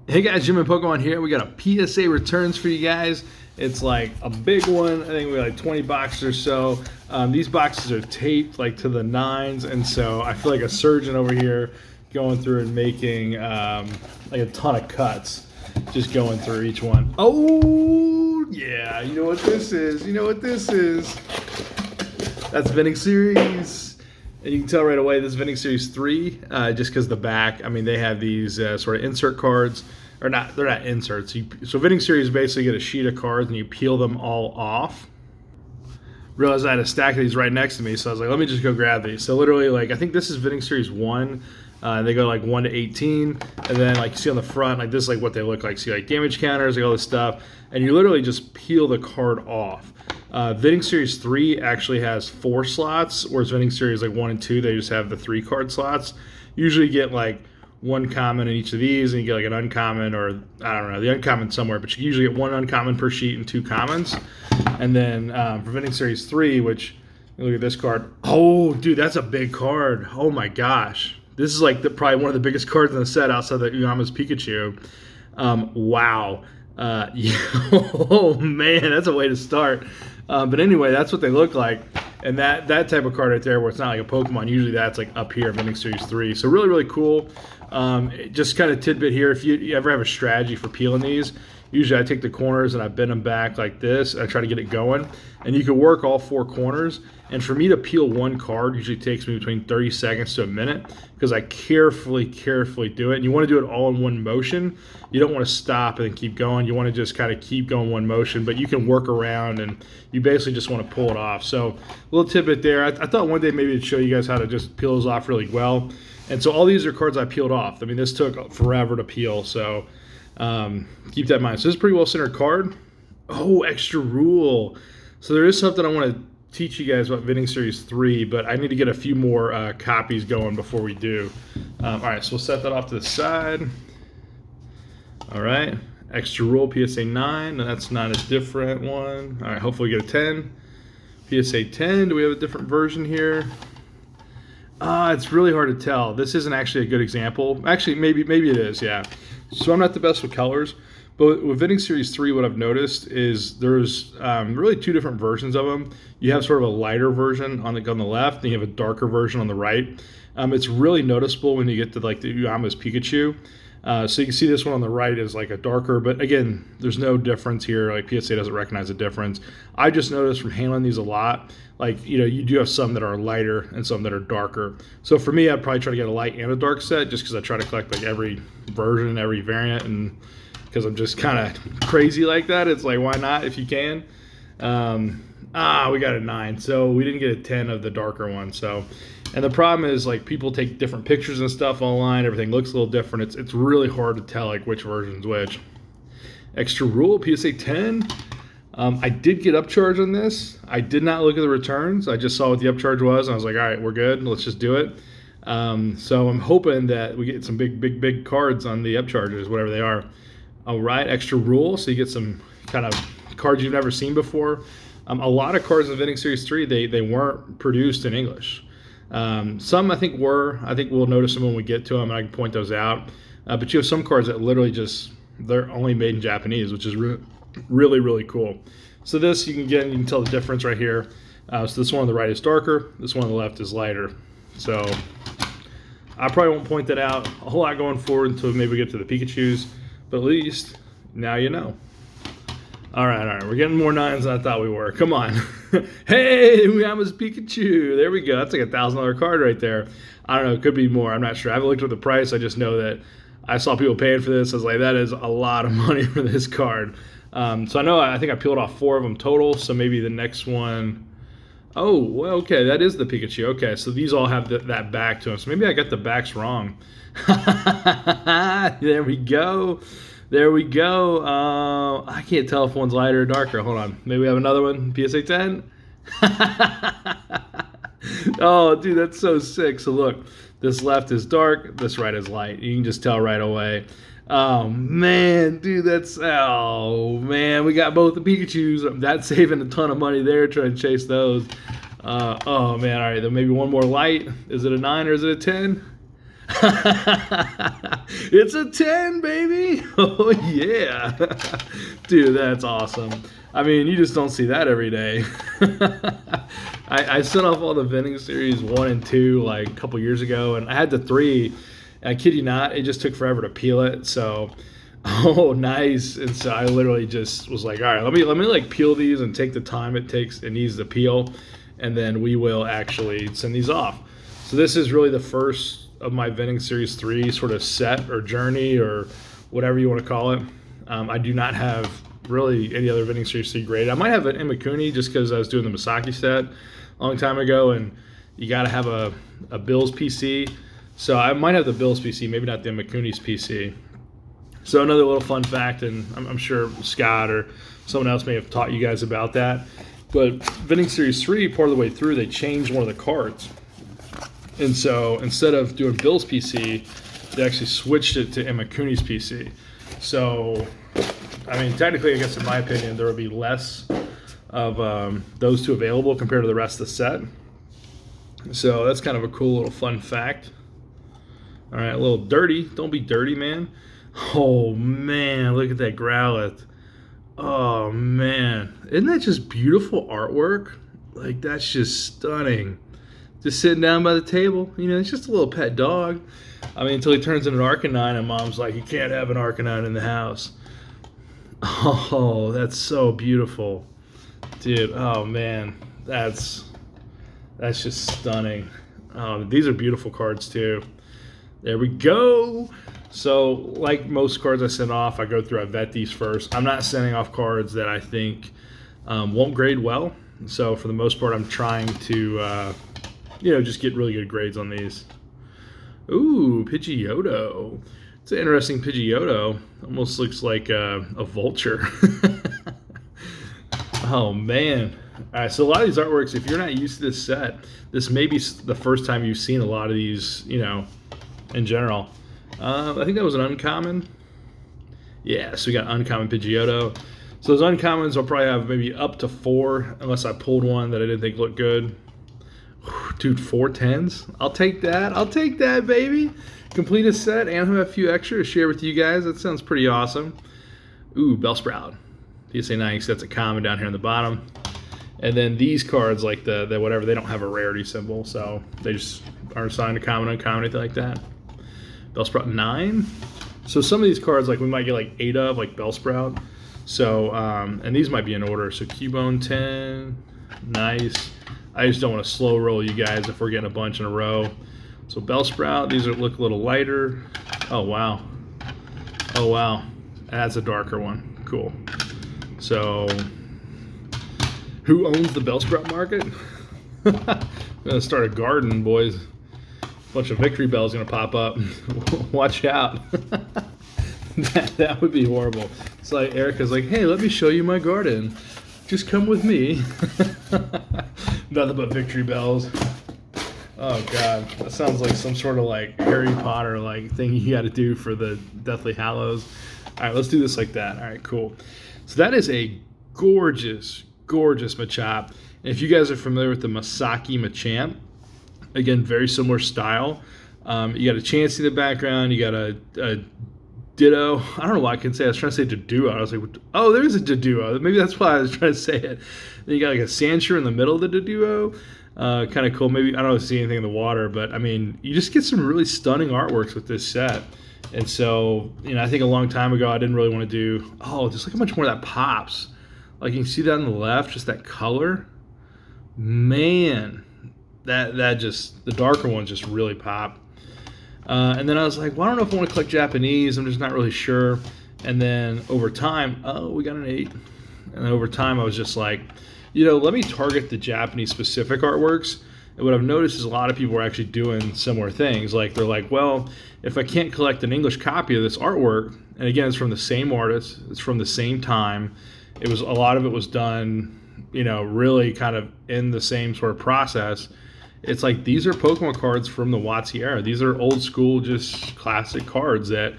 Hey guys, Jim and Pokemon here. We got a PSA Returns for you guys. It's like a big one. I think we got like 20 boxes or so. These boxes are taped like to the nines, and so I feel like a surgeon over here going through and making like a ton of cuts, just going through each one. Oh yeah, you know what this is? You know what this is? That's Vending Series. And you can tell right away this is Vending Series 3, just because the back, I mean, they have these sort of insert cards, or not, they're not inserts. So Vending Series basically get a sheet of cards and you peel them all off. Realized I had a stack of these right next to me, so I was like, let me just go grab these. So literally, like, I think this is Vending Series 1. They go like 1 to 18, and then like you see on the front, like this is like what they look like. See like damage counters, like all this stuff, and you literally just peel the card off. Vending Series 3 actually has 4 slots, whereas Vending Series like 1 and 2, they just have the 3 card slots. Usually you get like 1 common in each of these, and you get like an uncommon, or I don't know, the uncommon somewhere, but you usually get 1 uncommon per sheet and 2 commons. And then for Vending Series 3, which, look at this card. Oh, dude, that's a big card. Oh my gosh. This is like probably one of the biggest cards in the set outside the Uyama's Pikachu. Wow. Yeah. Oh man, that's a way to start. But anyway, that's what they look like. And that type of card right there, where it's not like a Pokemon, usually that's like up here in Vending Series 3. So really, really cool. Just kind of tidbit here, if you ever have a strategy for peeling these, usually I take the corners and I bend them back like this. I try to get it going. And you can work all 4 corners. And for me to peel one card usually takes me between 30 seconds to a minute, because I carefully do it. And you want to do it all in one motion. You don't want to stop and then keep going. You want to just kind of keep going one motion, but you can work around and you basically just want to pull it off. So a little tidbit there. I thought one day maybe I'd show you guys how to just peel those off really well. And so all these are cards I peeled off. I mean, this took forever to peel, so keep that in mind. So this is a pretty well centered card. Oh, extra rule. So there is something I want to teach you guys about Vending Series 3, but I need to get a few more copies going before we do. All right, so we'll set that off to the side. All right, extra rule PSA 9. That's not a different one. All right, hopefully we get a 10. PSA 10, do we have a different version here? It's really hard to tell. This isn't actually a good example. Actually, maybe it is, yeah. So I'm not the best with colors, but with Vending Series 3, what I've noticed is there's really 2 different versions of them. You have sort of a lighter version on the left, and you have a darker version on the right. It's really noticeable when you get to like the Uyama's Pikachu. So you can see this one on the right is like a darker, but again, there's no difference here. Like PSA doesn't recognize a difference. I just noticed from handling these a lot, like, you know, you do have some that are lighter and some that are darker. So for me, I'd probably try to get a light and a dark set, just because I try to collect like every version, every variant, and because I'm just kind of crazy like that. It's like, why not if you can? We got a 9, so we didn't get a 10 of the darker one. So, and the problem is, like, people take different pictures and stuff online. Everything looks a little different. It's really hard to tell like which version's which. Extra rule PSA 10. I did get upcharge on this. I did not look at the returns. I just saw what the upcharge was, and I was like, all right, we're good. Let's just do it. So I'm hoping that we get some big cards on the upcharges, whatever they are. All right, extra rule. So you get some kind of cards you've never seen before. A lot of cards in Vending Series 3, they weren't produced in English. Some I think were. I think we'll notice them when we get to them, and I can point those out. But you have some cards that literally they're only made in Japanese, which is really, really cool. So this, you can tell the difference right here. So this one on the right is darker. This one on the left is lighter. So I probably won't point that out a whole lot going forward until maybe we get to the Pikachus. But at least now you know. All right. We're getting more 9s than I thought we were. Come on. Hey, Uyama's Pikachu. There we go. That's like a $1,000 card right there. I don't know. It could be more. I'm not sure. I haven't looked at the price. I just know that I saw people paying for this. I was like, that is a lot of money for this card. So I think I peeled off 4 of them total. So maybe the next one. Oh, well, okay. That is the Pikachu. Okay, so these all have that back to them. So maybe I got the backs wrong. There we go. I can't tell if one's lighter or darker. Hold on. Maybe we have another one. PSA 10. Oh, dude, that's so sick. So look, this left is dark. This right is light. You can just tell right away. Oh, man, dude, we got both the Pikachus. That's saving a ton of money there trying to chase those. Oh, man, all right, then maybe one more light. Is it a 9 or is it a 10? It's a 10, baby. Oh, yeah. Dude, that's awesome. I mean, you just don't see that every day. I sent off all the Vending Series 1 and 2 like a couple years ago, and I had the 3. And I kid you not, it just took forever to peel it. So, oh, nice. And so I literally just was like, all right, let me like peel these and take the time it needs to peel, and then we will actually send these off. So this is really the first of my Vending Series 3 sort of set or journey or whatever you want to call it. I do not have really any other Vending Series 3 grade. I might have an Imakuni just because I was doing the Misaki set a long time ago, and you got to have a Bill's PC. So I might have the Bill's PC, maybe not the Imakuni's PC. So another little fun fact, and I'm sure Scott or someone else may have taught you guys about that, but Vending Series 3, part of the way through, they changed one of the cards. And so instead of doing Bill's PC, they actually switched it to Imakuni's PC. So, I mean, technically, I guess in my opinion, there would be less of those two available compared to the rest of the set. So that's kind of a cool little fun fact. All right, a little dirty. Don't be dirty, man. Oh, man, look at that Growlithe. Oh, man. Isn't that just beautiful artwork? Like, that's just stunning. Just sitting down by the table. You know, it's just a little pet dog. I mean, until he turns into an Arcanine, and Mom's like, you can't have an Arcanine in the house. Oh, that's so beautiful. Dude, oh, man. That's just stunning. These are beautiful cards, too. There we go. So, like most cards I send off, I vet these first. I'm not sending off cards that I think won't grade well. So, for the most part, I'm trying to... just get really good grades on these. Ooh, Pidgeotto. It's an interesting Pidgeotto. Almost looks like a vulture. Oh, man. All right, so a lot of these artworks, if you're not used to this set, this may be the first time you've seen a lot of these, in general. I think that was an uncommon. Yeah, so we got uncommon Pidgeotto. So those uncommons I'll probably have maybe up to 4, unless I pulled one that I didn't think looked good. Dude, 4 10s. I'll take that. I'll take that, baby. Complete a set and have a few extra to share with you guys. That sounds pretty awesome. Ooh, Bellsprout. PSA 90, that's a common down here on the bottom. And then these cards, like the whatever, they don't have a rarity symbol, so they just aren't assigned a common, uncommon, anything like that. Bellsprout 9. So some of these cards, like we might get like 8 of, like Bellsprout. So, and these might be in order. So Cubone 10, nice. I just don't want to slow roll you guys if we're getting a bunch in a row. So Bellsprout, these look a little lighter. Oh, wow. Oh, wow. That's a darker one. Cool. So, who owns the Bellsprout market? I'm going to start a garden, boys. A bunch of Victory Bells going to pop up. Watch out. that would be horrible. It's like Erica's like, hey, let me show you my garden. Just come with me. Nothing but Victory Bells. Oh, God. That sounds like some sort of like Harry Potter like thing you got to do for the Deathly Hallows. All right, let's do this like that. All right, cool. So that is a gorgeous, gorgeous Machop. And if you guys are familiar with the Misaki Machamp, again, very similar style. You got a Chansey in the background. You got a Ditto. I don't know why I can say. I was trying to say Doduo. I was like, oh, there's a Doduo. Maybe that's why I was trying to say it. Then you got like a Sandshrew in the middle of the Doduo. Kind of cool. Maybe I don't see anything in the water, but I mean, you just get some really stunning artworks with this set. And so, I think a long time ago, I didn't really want to do. Oh, just look how much more that pops. Like you can see that on the left, just that color. Man, that just the darker ones just really pop. And then I was like, well, I don't know if I want to collect Japanese. I'm just not really sure. And then over time, oh, we got an 8. And then over time, I was just like, let me target the Japanese specific artworks. And what I've noticed is a lot of people are actually doing similar things. Like they're like, well, if I can't collect an English copy of this artwork, and again, it's from the same artist, it's from the same time. A lot of it was done, really kind of in the same sort of process. It's like these are Pokemon cards from the WotC era. These are old school, just classic cards that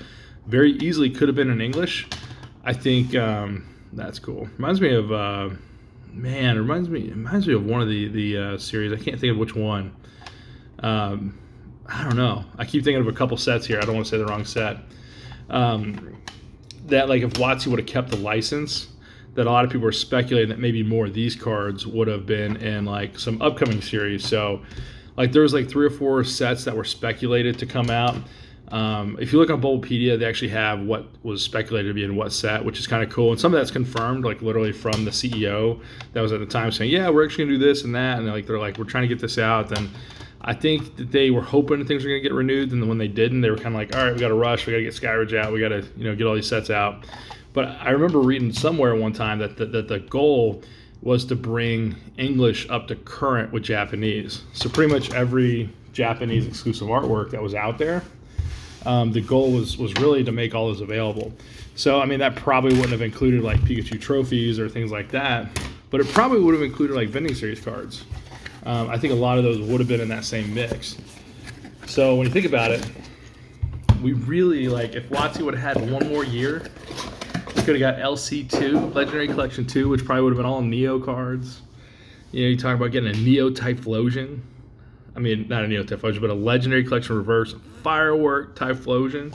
very easily could have been in English. I think that's cool. Reminds me of it reminds me of one of the series. I can't think of which one. I don't know. I keep thinking of a couple sets here. I don't want to say the wrong set. That like if WotC would have kept the license, that a lot of people were speculating that maybe more of these cards would have been in like some upcoming series. So like there was like 3 or 4 sets that were speculated to come out. If you look on Bulbapedia, they actually have what was speculated to be in what set, which is kind of cool. And some of that's confirmed, like literally from the CEO that was at the time saying, yeah, we're actually gonna do this and that. And they're like, we're trying to get this out. Then I think that they were hoping things were gonna get renewed. And then when they didn't, they were kind of like, all right, we got to rush. We got to get Skyridge out. We got to, get all these sets out. But I remember reading somewhere one time that the goal was to bring English up to current with Japanese. So pretty much every Japanese exclusive artwork that was out there, the goal was really to make all those available. So, I mean, that probably wouldn't have included like Pikachu trophies or things like that, but it probably would have included like Vending Series cards. I think a lot of those would have been in that same mix. So when you think about it, we really, like, if WotC would have had one more year, we could have got LC2, Legendary Collection 2, which probably would have been all Neo cards. You talk about getting a Neo Typhlosion. I mean, not a Neo Typhlosion, but a Legendary Collection Reverse Firework Typhlosion.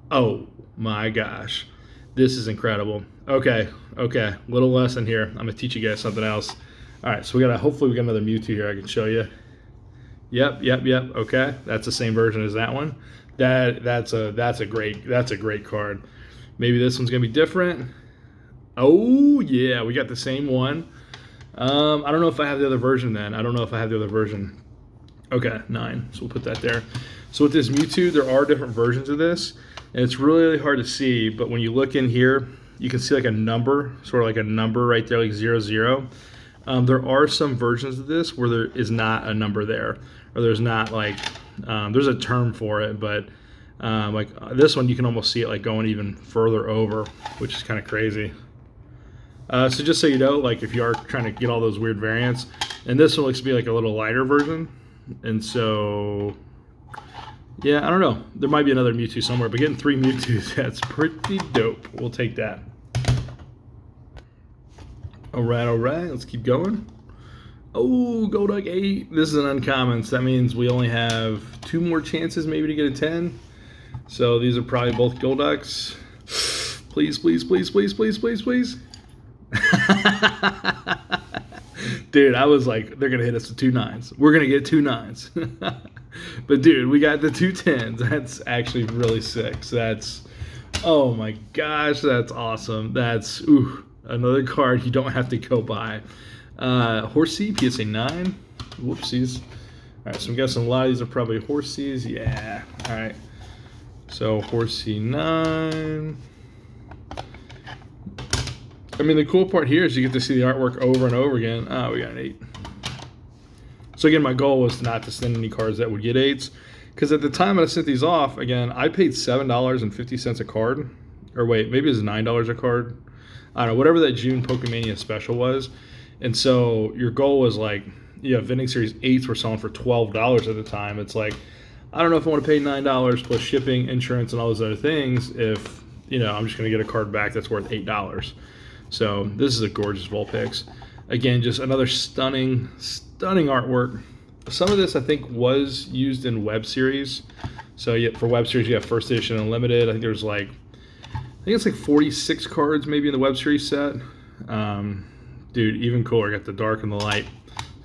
Oh my gosh. This is incredible. Okay. Little lesson here. I'm going to teach you guys something else. All right, so hopefully we got another Mewtwo here I can show you. Yep. Okay, that's the same version as that one. That's a great card. Maybe this one's gonna be different. Oh yeah, we got the same one. I don't know if I have the other version then. Okay, 9. So we'll put that there. So with this Mewtwo, there are different versions of this, and it's really hard to see. But when you look in here, you can see like a number, sort of like a number right there, like 00. There are some versions of this where there is not a number there, or there's not like there's a term for it, but like this one you can almost see it like going even further over, which is kind of crazy. So just so you know, like if you are trying to get all those weird variants, and this one looks to be like a little lighter version, and so yeah, I don't know. There might be another Mewtwo somewhere, but getting 3 Mewtwo's, that's pretty dope. We'll take that. All right, let's keep going. Oh, Golduck 8. This is an uncommon, so that means we only have 2 more chances maybe to get a 10. So these are probably both Golducks. Please. Dude, I was like, they're going to hit us with 2 9s. We're going to get 2 9s. But dude, we got the 2 10s. That's actually really sick. So that's, oh my gosh, that's awesome. That's, another card you don't have to go buy. Horsey, PSA 9. Whoopsies. All right, so I'm guessing a lot of these are probably Horseys. Yeah. All right. So Horsey 9. I mean, the cool part here is you get to see the artwork over and over again. Oh, we got an 8. So again, my goal was not to send any cards that would get 8s, because at the time I sent these off, again, I paid $7.50 a card. Or wait, maybe it was $9 a card. I don't know, whatever that June Pokemania special was. And so your goal was like, Vending Series 8s were selling for $12 at the time. It's like, I don't know if I want to pay $9 plus shipping, insurance, and all those other things if, I'm just going to get a card back that's worth $8. So this is a gorgeous Vulpix. Again, just another stunning artwork. Some of this I think was used in Web Series. So yeah, for Web Series you have first edition and limited. I think there's like, it's like 46 cards maybe in the Web Series set. Dude, even cooler. Got the dark and the light.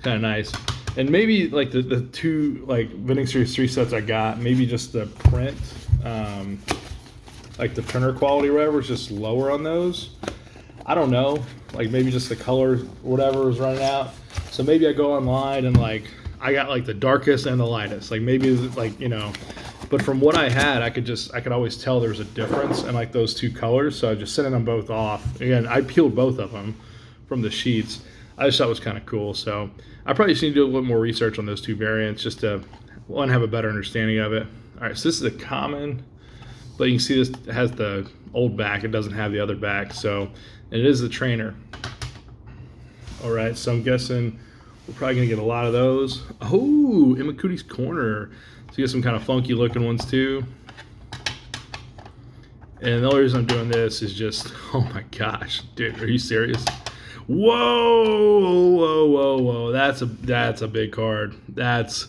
Kind of nice. And maybe like the 2 like Vending Series 3 sets I got, maybe just the print, like the printer quality or whatever is just lower on those. I don't know. Like maybe just the color, whatever, is running out. So maybe I go online and like I got like the darkest and the lightest. Like maybe like, but from what I had, I could always tell there was a difference in like those 2 colors. So I just sending them both off. Again, I peeled both of them from the sheets. I just thought it was kind of cool. So I probably just need to do a little more research on those 2 variants just to, one, have a better understanding of it. All right, so this is a common, but you can see this has the old back. It doesn't have the other back. So it is the trainer. All right, so I'm guessing we're probably going to get a lot of those. Oh, Imakuti's Corner. So you get some kind of funky looking ones too. And the only reason I'm doing this is just, oh my gosh, dude, are you serious? Whoa. That's a big card. That's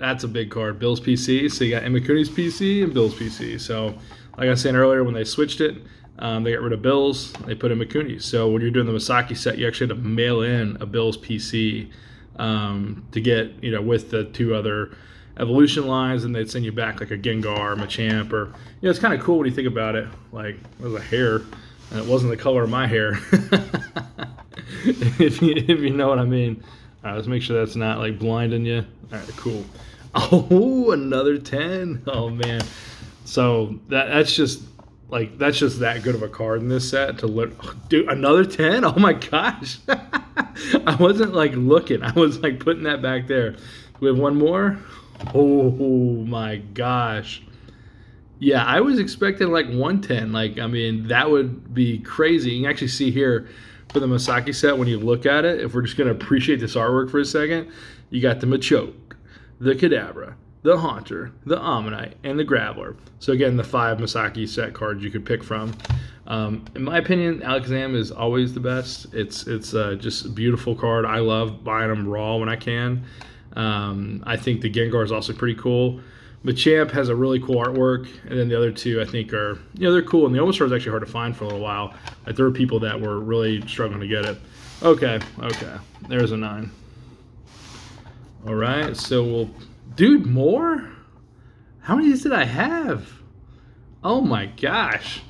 That's a big card. Bill's PC. So you got Imakuni's PC and Bill's PC. So like I was saying earlier, when they switched it, they got rid of Bill's. They put in Mikuni's. So when you're doing the Masaki set, you actually had to mail in a Bill's PC to get, with the 2 other evolution lines, and they'd send you back like a Gengar, Machamp, or it's kind of cool when you think about it. Like, there's a hair, and it wasn't the color of my hair. if you know what I mean. All right, let's make sure that's not like blinding you. All right, cool. Oh, another 10. Oh man. So that's just that good of a card in this set to dude, another 10. Oh my gosh. I wasn't like looking. I was like putting that back there. We have one more. Oh my gosh. Yeah, I was expecting like 110. Like, I mean, that would be crazy. You can actually see here for the Masaki set, when you look at it, if we're just going to appreciate this artwork for a second, you got the Machoke, the Kadabra, the Haunter, the Ammonite, and the Graveler. So again, the 5 Masaki set cards you could pick from. In my opinion, Alakazam is always the best. It's just a beautiful card. I love buying them raw when I can. I think the Gengar is also pretty cool. Machamp has a really cool artwork, and then the other 2 I think are, they're cool. And the Omastar is actually hard to find for a little while. Like, there were people that were really struggling to get it. Okay, there's a 9. All right, so dude, more? How many did I have? Oh my gosh.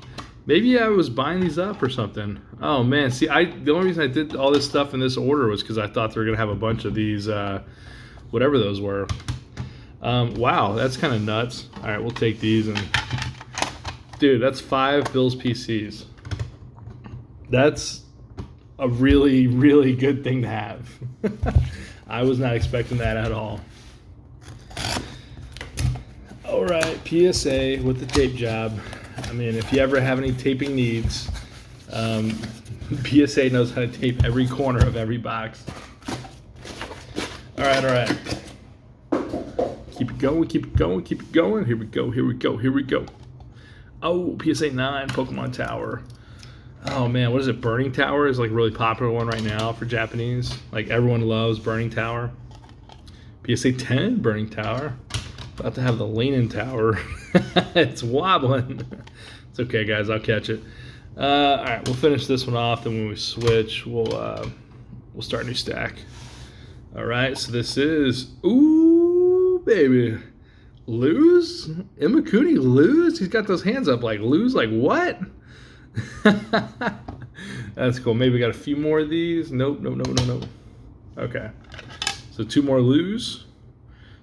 Maybe I was buying these up or something. Oh man, see, the only reason I did all this stuff in this order was because I thought they were gonna have a bunch of these, whatever those were. Wow, that's kind of nuts. All right, we'll take these, and dude, that's 5 Bill's PCs. That's a really, really good thing to have. I was not expecting that at all. All right, PSA with the tape job. I mean, if you ever have any taping needs, PSA knows how to tape every corner of every box. All right. Keep it going. Here we go. Oh, PSA 9, Pokemon Tower. Oh man, what is it? Burning Tower is like a really popular one right now for Japanese. Like, everyone loves Burning Tower. PSA 10, Burning Tower. About to have the Leaning Tower. It's wobbling. It's okay, guys. I'll catch it. All right, we'll finish this one off. Then when we switch, we'll start a new stack. All right, so this is baby, lose? Imakuni lose? He's got those hands up like lose, like what? That's cool. Maybe we got a few more of these. Nope. Okay, so 2 more lose.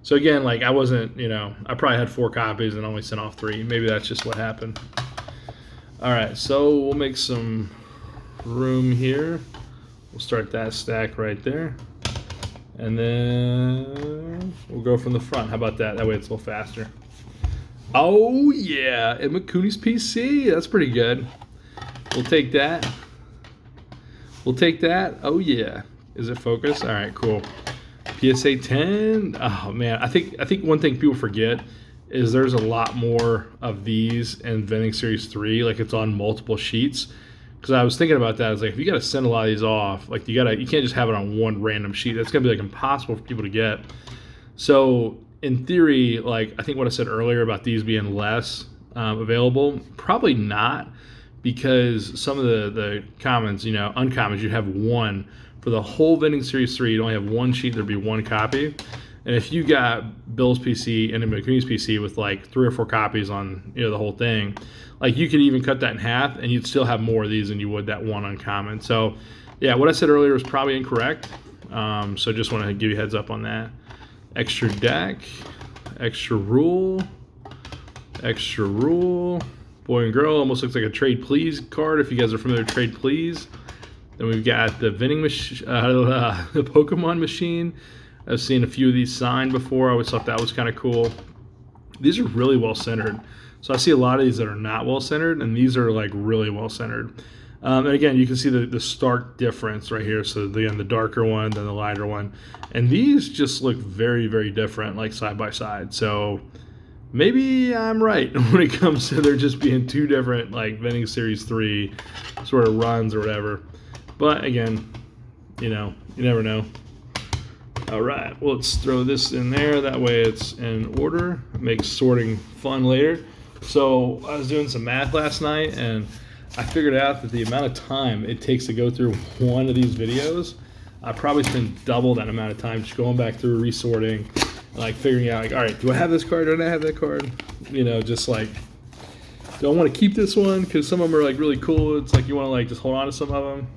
So again, like, I wasn't, I probably had 4 copies and only sent off 3. Maybe that's just what happened. All right, so we'll make some room here. We'll start that stack right there. And then we'll go from the front. How about that? That way it's a little faster. Oh, yeah. Imakuni's PC. That's pretty good. We'll take that. Oh, yeah. Is it focused? All right, cool. PSA 10. Oh, man. I think one thing people forget is there's a lot more of these in Vending Series 3. Like, it's on multiple sheets. Because I was thinking about that. I was like, if you got to send a lot of these off, like, you can't just have it on one random sheet. That's going to be like impossible for people to get. So in theory, like, I think what I said earlier about these being less available, probably not, because some of the commons, uncommons, you'd have one. For the whole Vending Series 3, you'd only have one sheet, there'd be one copy. And if you got Bill's PC and Mikuni's PC with like 3 or 4 copies on the whole thing, like, you could even cut that in half and you'd still have more of these than you would that one uncommon. So yeah, what I said earlier was probably incorrect. So just want to give you a heads up on that. Extra deck, extra rule. Boy and girl, almost looks like a Trade Please card if you guys are familiar with Trade Please. Then we've got the vending machine, the Pokemon machine. I've seen a few of these signed before. I always thought that was kind of cool. These are really well centered. So I see a lot of these that are not well centered, and these are like really well centered. And again, you can see the stark difference right here. So again, the darker one, then the lighter one. And these just look very, very different, like side by side. So maybe I'm right when it comes to there just being 2 different, like, Vending Series 3 sort of runs or whatever. But again, you never know. All right, well, let's throw this in there. That way it's in order. It makes sorting fun later. So I was doing some math last night, and I figured out that the amount of time it takes to go through one of these videos, I probably spend double that amount of time just going back through resorting, like figuring out, like, all right, do I have this card? Do I not have that card? You know, just like, do I want to keep this one? Because some of them are like really cool. It's like you want to like just hold on to some of them.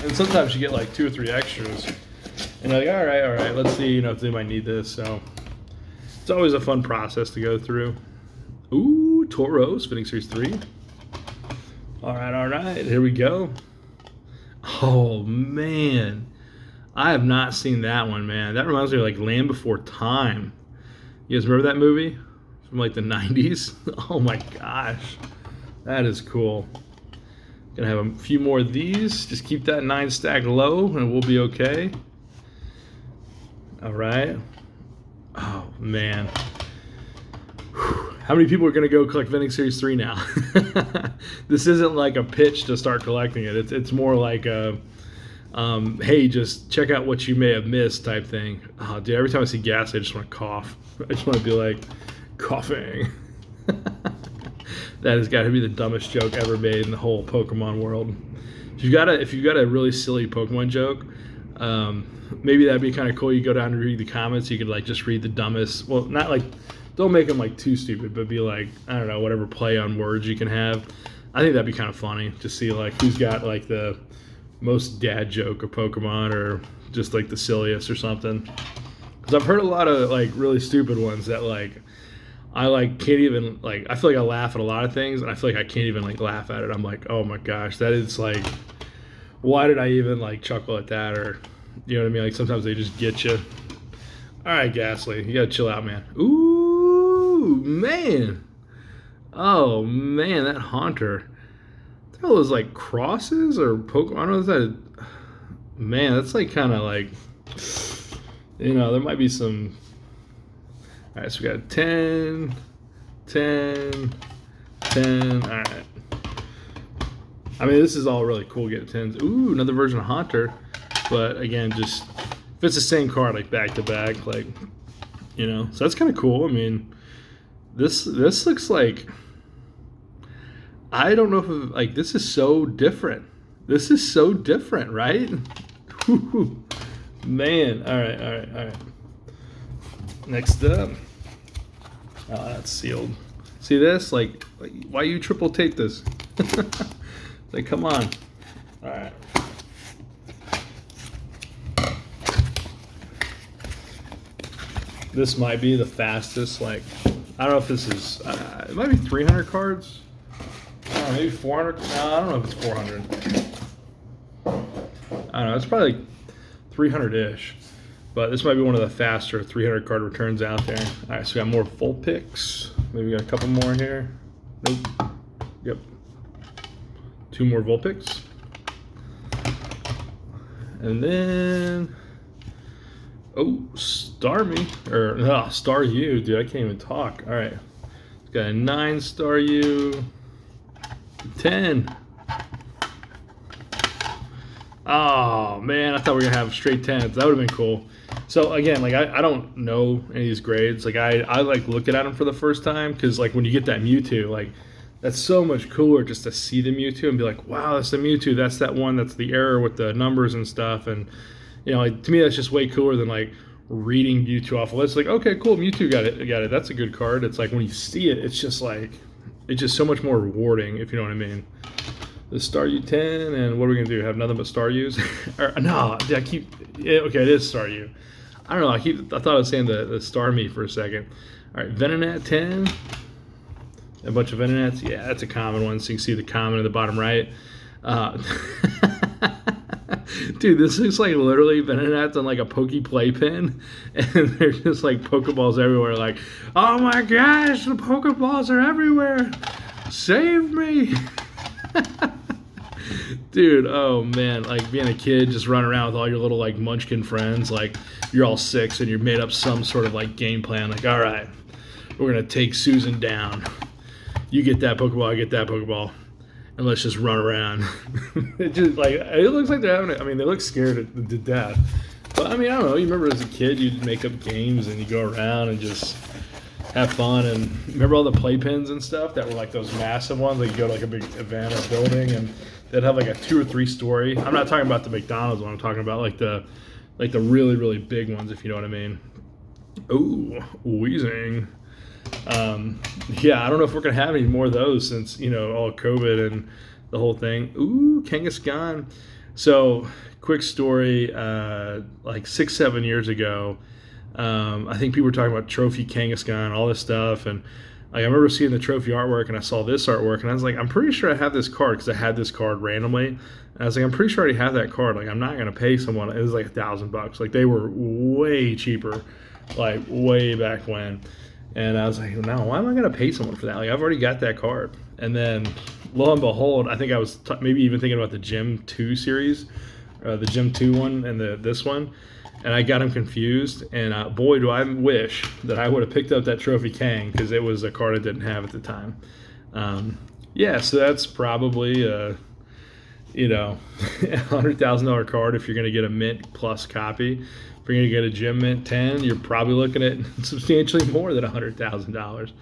And sometimes you get like 2 or 3 extras. And you're like, all right, let's see, you know, if they might need this. So it's always a fun process to go through. Ooh, Toros, Vending Series 3. All right, here we go. Oh, man. I have not seen that one, man. That reminds me of like Land Before Time. You guys remember that movie? From like the 90s? Oh my gosh. That is cool. Gonna have a few more of these. Just keep that 9 stack low and we'll be okay. All right. Oh, man. Whew. How many people are going to go collect Vending Series 3 now? This isn't like a pitch to start collecting it. It's more like a, hey, just check out what you may have missed type thing. Oh, dude, every time I see gas, I just want to cough. I just want to be like, coughing. That has got to be the dumbest joke ever made in the whole Pokemon world. If you've got a really silly Pokemon joke, maybe that'd be kind of cool. You go down and read the comments. You could like just read the dumbest. Well, not like, don't make them like too stupid, but be like, I don't know, whatever play on words you can have. I think that'd be kind of funny to see like who's got like the most dad joke of Pokemon, or just like the silliest or something. Because I've heard a lot of like really stupid ones that like I like can't even like. I feel like I laugh at a lot of things, and I feel like I can't even like laugh at it. I'm like, oh my gosh, that is like, why did I even like chuckle at that? Or you know what I mean? Like sometimes they just get you. All right, Ghastly, you gotta chill out, man. Ooh, man. Oh man, that Haunter. That was like crosses or Pokemon. I don't know if that. Man, that's like kind of like, you know, there might be some. All right, so we got 10, 10, 10. All right. I mean, this is all really cool. Get 10s. Ooh, another version of Haunter. But again, just if it's the same card, like back to back, like, you know, so that's kind of cool. I mean, this looks like, I don't know if like this is so different. This is so different, right? Man, all right. Next up, oh, that's sealed. See this? Like why you triple tape this? Like, come on. All right. This might be the fastest. Like, I don't know if this is. It might be 300 cards. I don't know, maybe 400. No, I don't know if it's 400. I don't know. It's probably like 300-ish. But this might be one of the faster 300 card returns out there. All right, so we got more full picks. Maybe we got a couple more here. Nope. Yep. 2 more Vulpix. And then, oh, Star Me, or Star You, dude, I can't even talk. All right, got a 9 Star You, 10. Oh man, I thought we were gonna have straight 10s. That would have been cool. So again, like I don't know any of these grades. Like I like looking at them for the first time, because like when you get that Mewtwo, like that's so much cooler just to see the Mewtwo and be like, wow, that's the Mewtwo. That's that one. That's the error with the numbers and stuff. And you know, like, to me, that's just way cooler than like reading Mewtwo off a list. Like, okay, cool, Mewtwo got it. That's a good card. It's like when you see it, it's just like, it's just so much more rewarding, if you know what I mean. The Star U 10, and what are we gonna do? Have nothing but Star U's? No, I keep. Yeah, okay, it is Star U. I don't know. I thought I was saying the Star Me for a second. All right, Venonat 10. A bunch of Venonats. Yeah, that's a common one. So you can see the common in the bottom right. Dude, this looks like literally Venonats on like a Pokey playpen, and there's just like Pokeballs everywhere. Like, oh my gosh, the Pokeballs are everywhere. Save me. Dude, oh man, like being a kid, just running around with all your little like munchkin friends, like you're all 6 and you're made up some sort of like game plan, like, all right, we're gonna take Susan down. You get that Pokeball, I get that Pokeball, and let's just run around. It just like, it looks like they're having it. I mean, they look scared to death. But I mean, I don't know. You remember as a kid, you'd make up games and you go around and just have fun. And remember all the playpens and stuff that were like those massive ones? Like you go to like a big event or building and they'd have like a 2 or 3 story. I'm not talking about the McDonald's one. I'm talking about like the really, really big ones, if you know what I mean. Ooh, wheezing. Yeah, I don't know if we're going to have any more of those since, all COVID and the whole thing. Ooh, Kangaskhan. So, quick story, like 6-7 years ago, I think people were talking about Trophy Kangaskhan, all this stuff, and like, I remember seeing the trophy artwork, and I saw this artwork, and I was like, I'm pretty sure I have this card, because I had this card randomly, and I was like, I'm pretty sure I already have that card, like, I'm not going to pay someone, it was like $1,000, like, they were way cheaper, like, way back when, and I was like, no, why am I going to pay someone for that, like, I've already got that card, and then, lo and behold, I think I was maybe even thinking about the Gym 2 series, the Gym 2 one and this one, and I got them confused, and boy, do I wish that I would have picked up that Trophy Kang, because it was a card I didn't have at the time. Yeah, so that's probably a $100,000 card if you're going to get a Mint Plus copy. If you're going to get a Gym Mint 10, you're probably looking at substantially more than $100,000.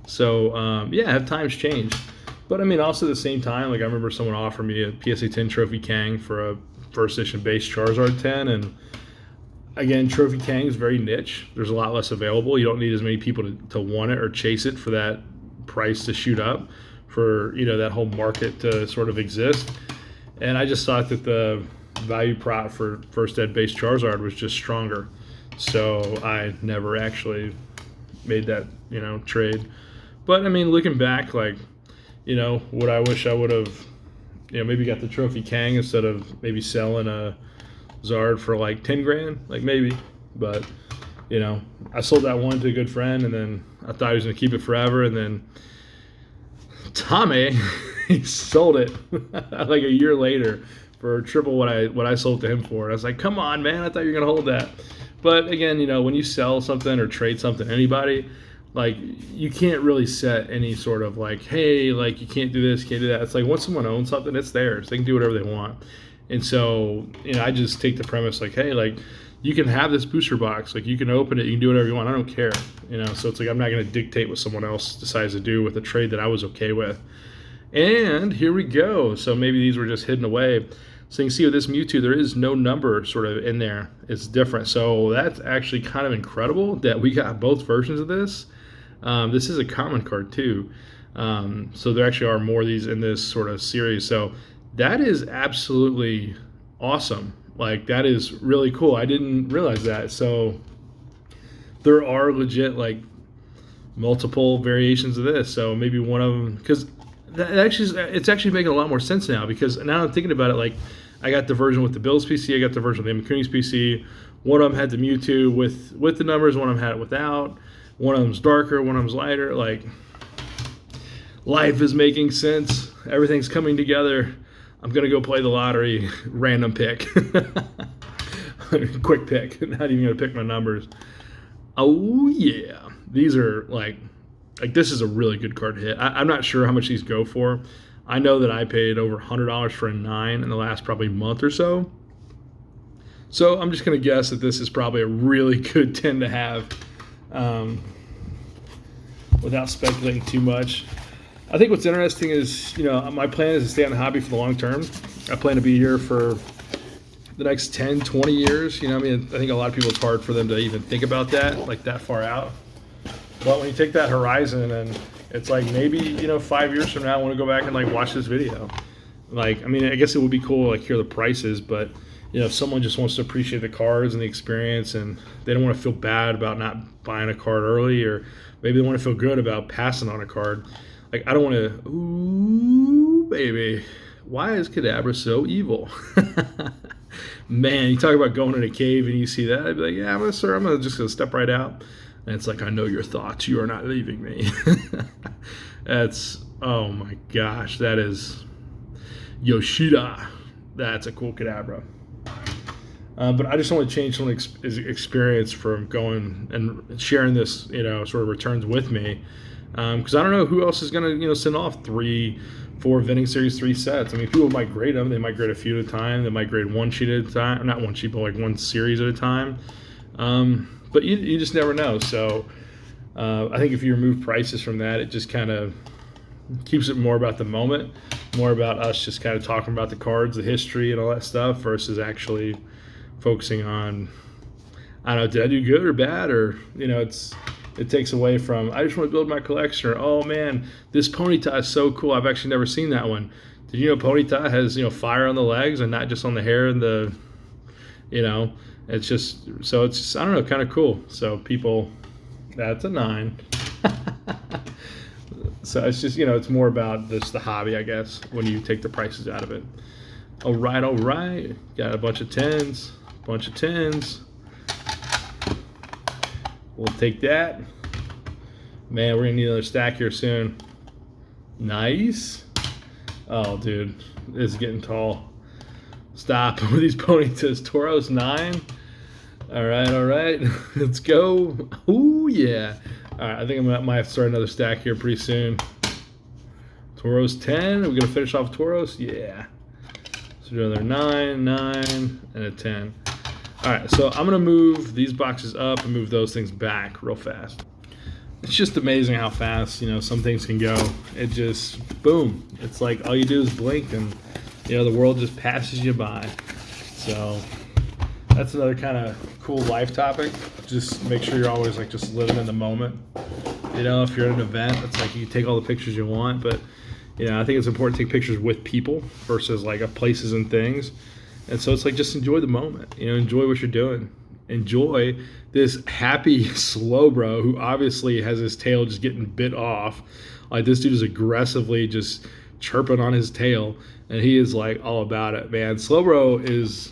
So, yeah, have times changed. But, I mean, also at the same time, like I remember someone offered me a PSA 10 Trophy Kang for a first edition base Charizard 10, and again, Trophy Kang is very niche. There's a lot less available. You don't need as many people to want it or chase it for that price to shoot up, for that whole market to sort of exist. And I just thought that the value prop for first ed base Charizard was just stronger. So I never actually made that trade. But I mean, looking back, like would I wish I would have maybe got the Trophy Kang instead of maybe selling a Zard for like 10 grand, like maybe, but I sold that one to a good friend, and then I thought he was gonna keep it forever, and then Tommy he sold it like a year later for triple what I sold to him for. And I was like, come on, man, I thought you were gonna hold that. But again, when you sell something or trade something to anybody, like you can't really set any sort of like, hey, like you can't do this, can't do that. It's like once someone owns something, it's theirs. They can do whatever they want. And so, I just take the premise like, hey, like you can have this booster box, like you can open it, you can do whatever you want. I don't care, So it's like I'm not going to dictate what someone else decides to do with a trade that I was okay with. And here we go. So maybe these were just hidden away. So you can see with this Mewtwo, there is no number sort of in there. It's different. So that's actually kind of incredible that we got both versions of this. This is a common card too. So there actually are more of these in this sort of series. So that is absolutely awesome. Like, that is really cool. I didn't realize that. So there are legit, like, multiple variations of this. So maybe one of them, because it's actually making a lot more sense now, because now I'm thinking about it, like, I got the version with the Bills PC, I got the version with the Macoonies PC. One of them had the Mewtwo with the numbers, one of them had it without. One of them's darker, one of them's lighter. Like, life is making sense. Everything's coming together. I'm going to go play the lottery, random pick. Quick pick, not even going to pick my numbers. Oh, yeah. These are, like this is a really good card to hit. I'm not sure how much these go for. I know that I paid over $100 for a 9 in the last probably month or so. So I'm just going to guess that this is probably a really good 10 to have, without speculating too much. I think what's interesting is, my plan is to stay on the hobby for the long term. I plan to be here for the next 10, 20 years. I think a lot of people, it's hard for them to even think about that, like that far out. But when you take that horizon, and it's like maybe, 5 years from now, I want to go back and like watch this video. Like, I guess it would be cool, like hear the prices, but if someone just wants to appreciate the cards and the experience, and they don't want to feel bad about not buying a card early, or maybe they want to feel good about passing on a card. Like, I don't want to, ooh, baby, why is Kadabra so evil? Man, you talk about going in a cave and you see that, I'd be like, yeah, I'm just going to step right out. And it's like, I know your thoughts. You are not leaving me. That's, oh my gosh, that is Yoshida. That's a cool Kadabra. But I just want to change someone's experience from going and sharing this, sort of returns with me. Because I don't know who else is going to, send off 3 for Vending Series 3 sets. I mean, people might grade them. They might grade a few at a time. They might grade one sheet at a time. Not one sheet, but like one series at a time. But you just never know. So I think if you remove prices from that, it just kind of keeps it more about the moment, more about us just kind of talking about the cards, the history, and all that stuff, versus actually focusing on, I don't know, did I do good or bad? Or, you know, it takes away from, I just want to build my collection. Or, oh man, this pony tie is so cool. I've actually never seen that one. Did you know pony tie has, you know, fire on the legs and not just on the hair and the, you know, it's just, so it's just, I don't know, kind of cool. So people, that's a 9. So it's just, you know, it's more about just the hobby, I guess, when you take the prices out of it. All right. Got a bunch of 10s. We'll take that. Man, we're going to need another stack here soon. Nice. Oh, dude, this is getting tall. Stop with these ponytails. Toros 9. All right. Let's go. Ooh, yeah. All right, I think I might have to start another stack here pretty soon. Toros 10. Are we going to finish off Toros? Yeah. So do another 9, and a 10. All right, so I'm going to move these boxes up and move those things back real fast. It's just amazing how fast, you know, some things can go. It just, boom. It's like all you do is blink and, you know, the world just passes you by. So that's another kind of cool life topic. Just make sure you're always like just living in the moment. You know, if you're at an event, it's like you can take all the pictures you want, but you know, I think it's important to take pictures with people versus like of places and things. And so it's like just enjoy the moment. You know, enjoy what you're doing. Enjoy this happy slow bro who obviously has his tail just getting bit off. Like this dude is aggressively just chirping on his tail, and he is like all about it, man. Slowbro is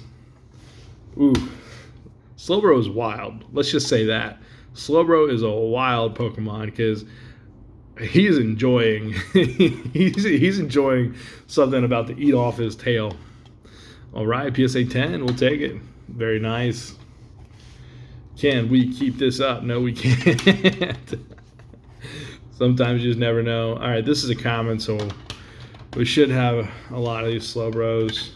wild. Let's just say that. Slowbro is a wild Pokemon because he's enjoying he's enjoying something about to eat off his tail. All right, PSA 10, we'll take it. Very nice. Can we keep this up? No, we can't. Sometimes you just never know. All right, this is a common, so we should have a lot of these slow bros.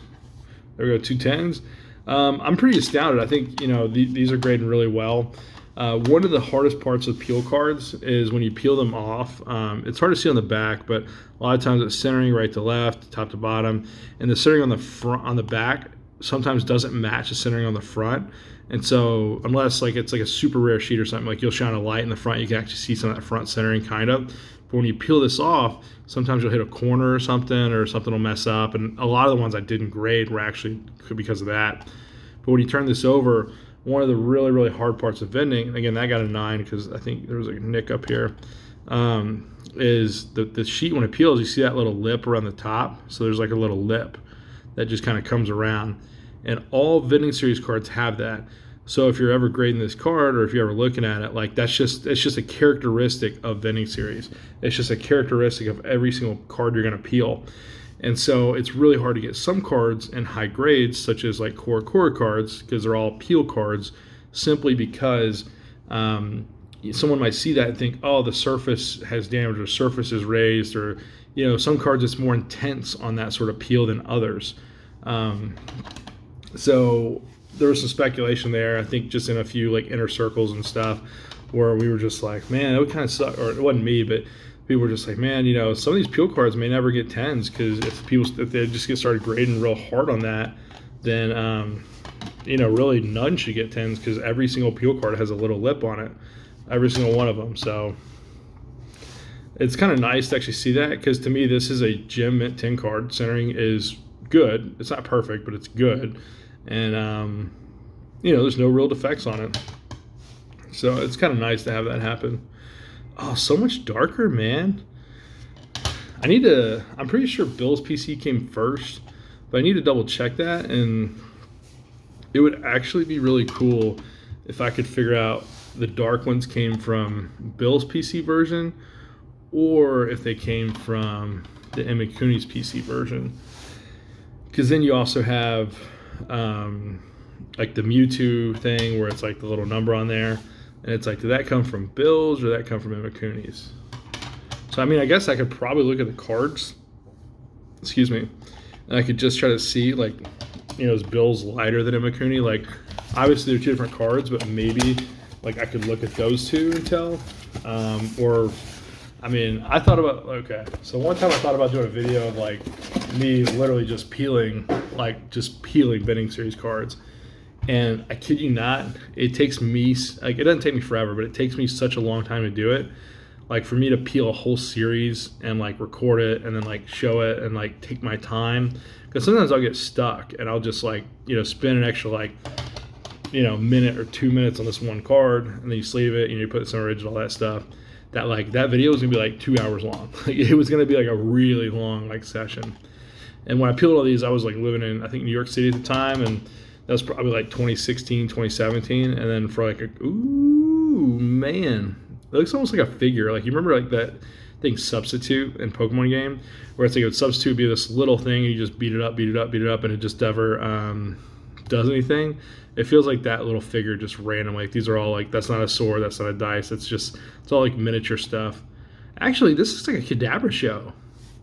There we go, 2 10s. I'm pretty astounded. I think, you know, these are grading really well. One of the hardest parts of peel cards is when you peel them off. It's hard to see on the back, but a lot of times it's centering right to left, top to bottom, and the centering on the front, on the back, sometimes doesn't match the centering on the front. And so unless like it's like a super rare sheet or something, like you'll shine a light in the front, you can actually see some of that front centering kind of. But when you peel this off, sometimes you'll hit a corner or something will mess up. And a lot of the ones I didn't grade were actually because of that. But when you turn this over, one of the really, really hard parts of vending, again, that got a 9 because I think there was a nick up here, is the sheet when it peels, you see that little lip around the top. So there's like a little lip that just kind of comes around. And all Vending Series cards have that. So if you're ever grading this card or if you're ever looking at it, like it's just a characteristic of Vending Series. It's just a characteristic of every single card you're going to peel. And so it's really hard to get some cards in high grades, such as like core cards, because they're all peel cards, simply because someone might see that and think, oh, the surface has damage or surface is raised, or, you know, some cards it's more intense on that sort of peel than others. So there was some speculation there, I think just in a few like inner circles and stuff, where we were just like, man, it would kind of suck, or it wasn't me, but people were just like, man, you know, some of these peel cards may never get 10s, because if they just get started grading real hard on that, then you know, really none should get 10s, because every single peel card has a little lip on it, every single one of them. So it's kind of nice to actually see that, because to me this is a gem mint 10 card. Centering is good. It's not perfect, but it's good. And you know, there's no real defects on it, so it's kind of nice to have that happen. Oh, so much darker, man. I'm pretty sure Bill's PC came first, but I need to double check that. And it would actually be really cool if I could figure out the dark ones came from Bill's PC version, or if they came from the Emmett Cooney's PC version. Because then you also have like the Mewtwo thing, where it's like the little number on there, and it's like, did that come from Bill's or did that come from Emmett Cooney's? So I mean, I guess I could probably look at the cards Excuse me. And I could just try to see, like, you know, is Bill's lighter than Imakuni? Like, obviously they're two different cards, but maybe, like, I could look at those two and tell. Or, I mean, I thought about, okay, so one time I thought about doing a video of, like, me literally just peeling Vending Series cards. And I kid you not, it takes me, like, it doesn't take me forever, but it takes me such a long time to do it. Like, for me to peel a whole series and, like, record it and then, like, show it and, like, take my time. Because sometimes I'll get stuck and I'll just, like, you know, spend an extra, like, you know, minute or 2 minutes on this one card, and then you sleeve it, and you put some original, that stuff. That, like, that video was going to be, like, 2 hours long. Like, it was going to be, like, a really long, like, session. And when I peeled all these, I was, like, living in, I think, New York City at the time, and that was probably, like, 2016, 2017. And then for, like, ooh, man. It looks almost like a figure. Like, you remember, like, that thing Substitute in Pokemon game, where it's like a Substitute be this little thing, and you just beat it up, and it just never does anything. It feels like that little figure just randomly. Like, these are all, like, that's not a sword, that's not a dice. It's all, like, miniature stuff. Actually, this is like a Kadabra show.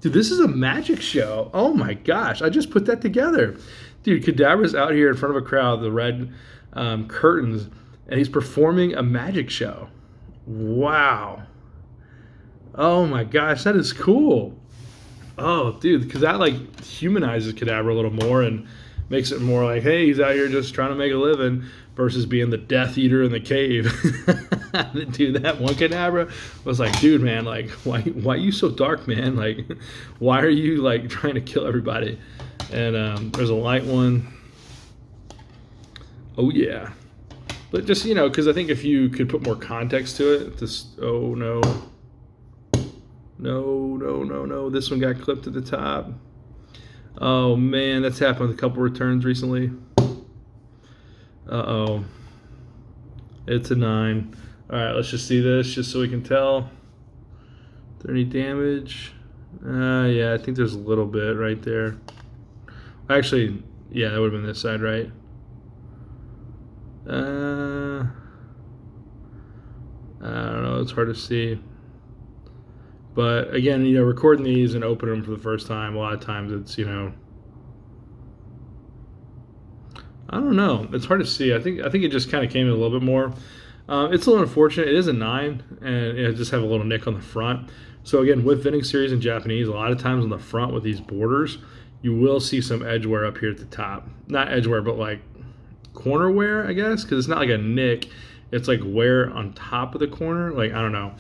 Dude, this is a magic show. Oh, my gosh. I just put that together. Dude, Kadabra's out here in front of a crowd, the red curtains, and he's performing a magic show. Wow. Oh my gosh, that is cool. Oh, dude, because that, like, humanizes Kadabra a little more and makes it more like, hey, he's out here just trying to make a living, versus being the Death Eater in the cave. Dude, that one Kadabra was like, dude, man, like, why are you so dark, man? Like, why are you, like, trying to kill everybody? And there's a light one. Oh, yeah. But just, you know, because I think if you could put more context to it, this, oh, no. No. This one got clipped at the top. Oh, man, that's happened with a couple returns recently. Uh-oh. It's a 9. All right, let's just see this just so we can tell. Is there any damage? Yeah, I think there's a little bit right there. Actually, yeah, that would have been this side, right? I don't know. It's hard to see. But again, you know, recording these and opening them for the first time, a lot of times it's, you know, I don't know. It's hard to see. I think it just kind of came in a little bit more. It's a little unfortunate. It is a 9, and it just have a little nick on the front. So again, with Vending Series in Japanese, a lot of times on the front with these borders, you will see some edge wear up here at the top. Not edge wear, but like corner wear, I guess, because it's not like a nick. It's like wear on top of the corner. Like, I don't know.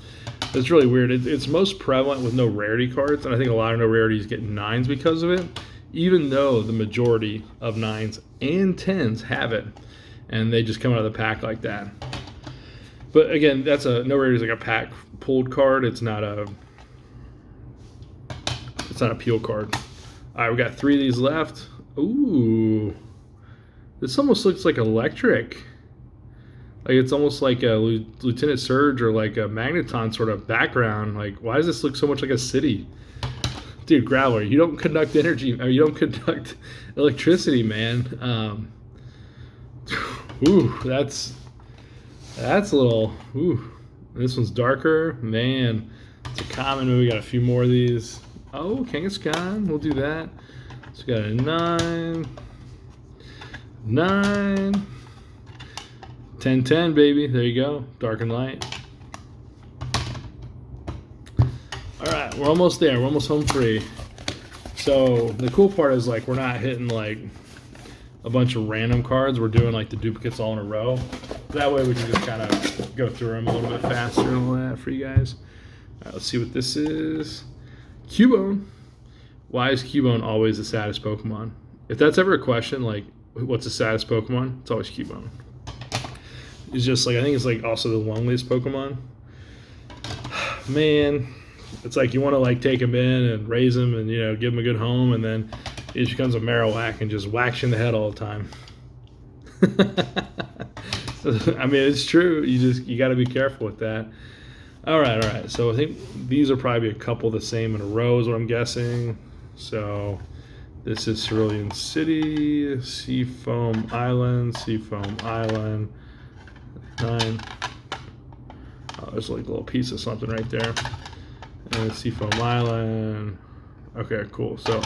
It's really weird. It's most prevalent with no rarity cards, and I think a lot of no rarities get 9s because of it, even though the majority of 9s and 10s have it, and they just come out of the pack like that. But again, that's a no rarity is like a pack pulled card. It's not a peel card. All right, we got 3 of these left. Ooh, this almost looks like electric. Like, it's almost like a Lieutenant Surge or like a Magneton sort of background. Like, why does this look so much like a city? Dude, Growler, you don't conduct energy, or you don't conduct electricity, man. Ooh, that's a little, ooh. This one's darker. Man, it's a common. We got a few more of these. Oh, Kangaskhan, we'll do that. So we got a 9. 10-10, baby. There you go. Dark and light. All right, we're almost there. We're almost home free. So the cool part is, like, we're not hitting like a bunch of random cards. We're doing like the duplicates all in a row. That way we can just kind of go through them a little bit faster and all that for you guys. All right, let's see what this is. Cubone. Why is Cubone always the saddest Pokemon? If that's ever a question, like, what's the saddest Pokemon? It's always Cubone. It's just like, I think it's like also the loneliest Pokemon. Man, it's like you want to like take him in and raise him and, you know, give him a good home, and then he just becomes a Marowak and just whacks you in the head all the time. I mean, it's true. You got to be careful with that. All right. So I think these are probably a couple the same in a row is what I'm guessing. So this is Cerulean City, Seafoam Island, 9. Oh, there's like a little piece of something right there. And Seafoam Island. Okay, cool. So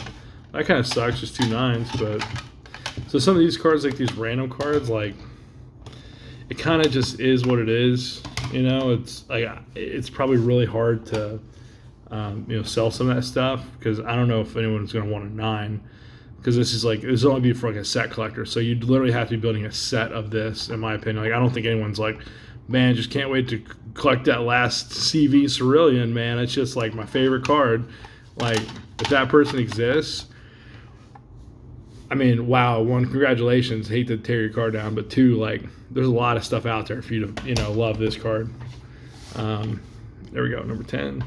that kind of sucks, just 2 9s, but so some of these cards, like these random cards, like it kind of just is what it is. You know, it's like it's probably really hard to you know, sell some of that stuff because I don't know if anyone's going to want a 9 because this is like this will only be for like a set collector. So you'd literally have to be building a set of this, in my opinion. Like I don't think anyone's like, man, just can't wait to collect that last CV Cerulean, man. It's just like my favorite card. Like if that person exists, I mean, wow, 1, congratulations. Hate to tear your card down, but 2, like there's a lot of stuff out there for you to, you know, love this card. There we go, number 10.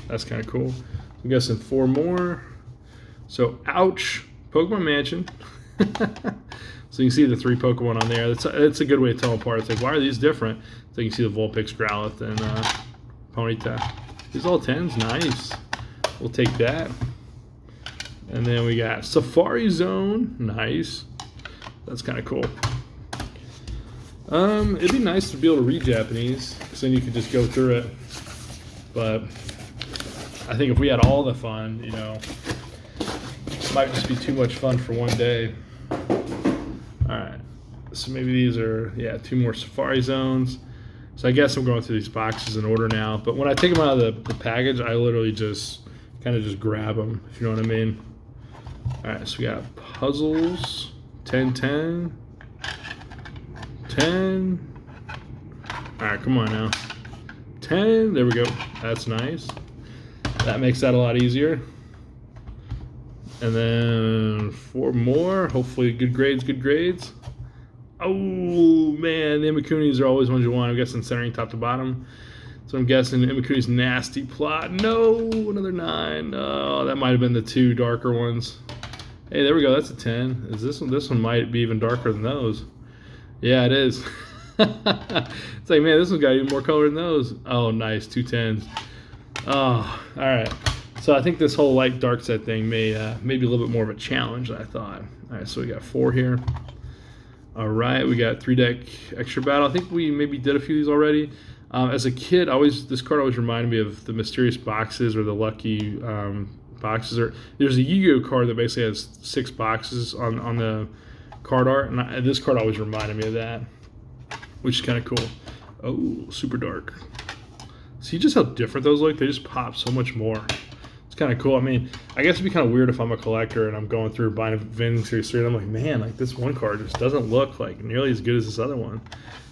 That's kind of cool. I'm guessing 4 more. So, ouch, Pokemon Mansion. So you can see the 3 Pokemon on there. That's a good way to tell them apart. It's like, why are these different? So you can see the Vulpix, Growlithe, and Ponyta. These all 10s, nice. We'll take that. And then we got Safari Zone, nice. That's kind of cool. It'd be nice to be able to read Japanese, because then you could just go through it. But I think if we had all the fun, you know, it might just be too much fun for one day. All right, so maybe these are, yeah, 2 more Safari Zones. So I guess I'm going through these boxes in order now. But when I take them out of the package, I literally just kind of just grab them, if you know what I mean. All right, so we got puzzles, 10, 10, 10. All right, come on now. 10, there we go. That's nice. That makes that a lot easier. And then 4 more. Hopefully good grades, good grades. Oh, man, the Imikunis are always ones you want. I'm guessing centering top to bottom. So I'm guessing Imikuni's Nasty Plot. No, another 9. Oh, that might have been the 2 darker ones. Hey, there we go. That's a 10. Is this one? This one might be even darker than those. Yeah, it is. It's like, man, this one's got even more color than those. Oh, nice. 2 10s. Oh, all right. So I think this whole light dark set thing may be a little bit more of a challenge than I thought. All right, so we got 4 here. All right, we got 3 deck extra battle. I think we maybe did a few of these already. As a kid, this card always reminded me of the mysterious boxes or the lucky boxes. There's a Yu-Gi-Oh card that basically has 6 boxes on the card art, and this card always reminded me of that, which is kind of cool. Oh, super dark. See just how different those look? They just pop so much more. It's kind of cool. I mean, I guess it'd be kind of weird if I'm a collector and I'm going through buying a Vending Series 3 and I'm like, man, like this one card just doesn't look like nearly as good as this other one.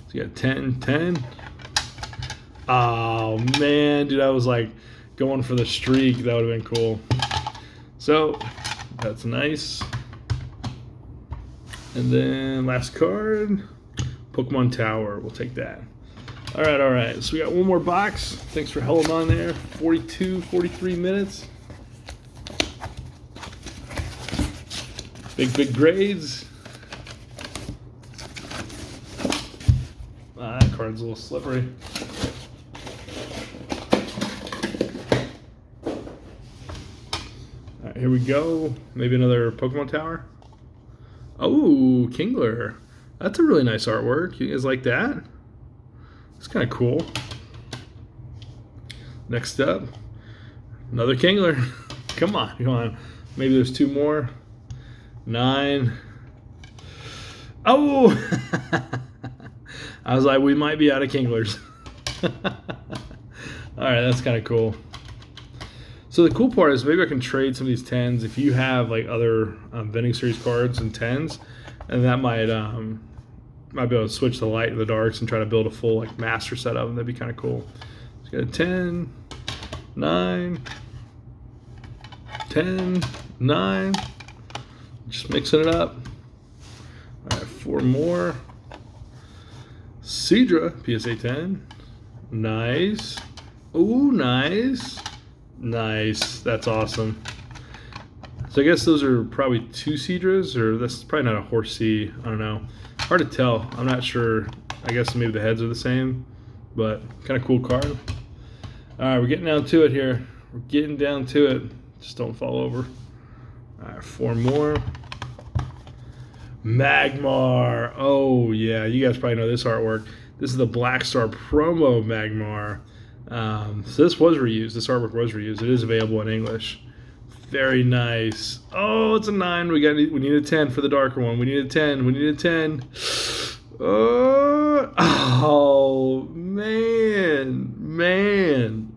So you got 10, 10. Oh, man, dude, I was like going for the streak. That would have been cool. So that's nice. And then last card, Pokemon Tower. We'll take that. All right. So we got 1 more box. Thanks for holding on there. 42, 43 minutes. Big grades. That card's a little slippery. All right, here we go. Maybe another Pokemon Tower. Oh, Kingler. That's a really nice artwork. You guys like that? It's kind of cool. Next up, another Kingler. Come on. Maybe there's 2 more. 9. Oh! I was like, we might be out of Kinglers. All right, that's kind of cool. So the cool part is maybe I can trade some of these 10s if you have like other Vending Series cards and 10s, and that might be able to switch the light and the darks and try to build a full like master set of them. That'd be kind of cool. So got a 10, 9, 10, 9. Just mixing it up. All right, 4 more. Seadra, PSA 10. Nice. Ooh, nice. Nice. That's awesome. So I guess those are probably 2 Seadras, or that's probably not a Horsea. I don't know. Hard to tell. I'm not sure. I guess maybe the heads are the same, but kind of cool card. All right, we're getting down to it here. We're getting down to it. Just don't fall over. All right, 4 more. Magmar. Oh, yeah. You guys probably know this artwork. This is the Black Star promo Magmar. So this was reused. This artwork was reused. It is available in English. Very nice. Oh, it's a 9. We need a 10 for the darker one. We need a 10. We need a 10. Oh man.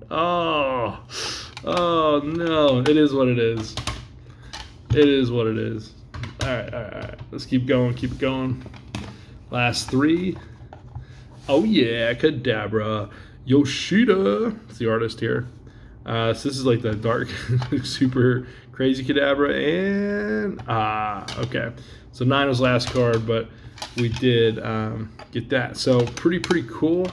Oh no. It is what it is. It is what it is. All right. Let's keep going. Keep it going. Last 3. Oh yeah, Kadabra. Yoshida. It's the artist here. So this is like the dark, super crazy Kadabra, and okay. So 9 was last card, but we did get that. So pretty cool.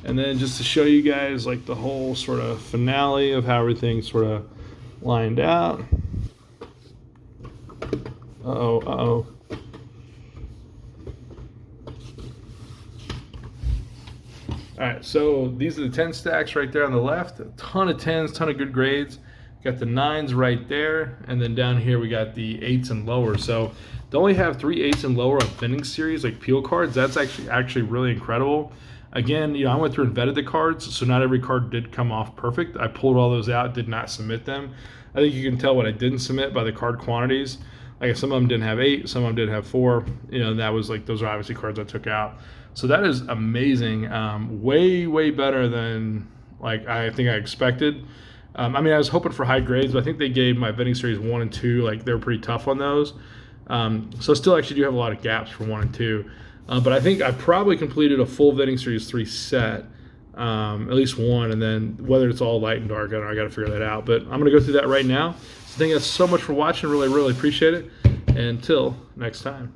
And then just to show you guys like the whole sort of finale of how everything sort of lined out. Uh-oh. All right, so these are the 10 stacks right there on the left. A ton of 10s, ton of good grades. Got the 9s right there, and then down here we got the 8s and lower. So to only have 3 8s and lower on Vending Series like peel cards, that's actually really incredible. Again, I went through and vetted the cards, so not every card did come off perfect. I pulled all those out, did not submit them. I think you can tell what I didn't submit by the card quantities. Like some of them didn't have 8, some of them did have 4. That was like, those are obviously cards I took out. So that is amazing. Way better than like I think I expected. I was hoping for high grades, but I think they gave my Vending Series 1 and 2, like they were pretty tough on those. So still actually do have a lot of gaps for 1 and 2. But I think I probably completed a full Vending Series 3 set, at least one, and then whether it's all light and dark, I don't know, I got to figure that out. But I'm going to go through that right now. So thank you guys so much for watching. Really appreciate it. Until next time.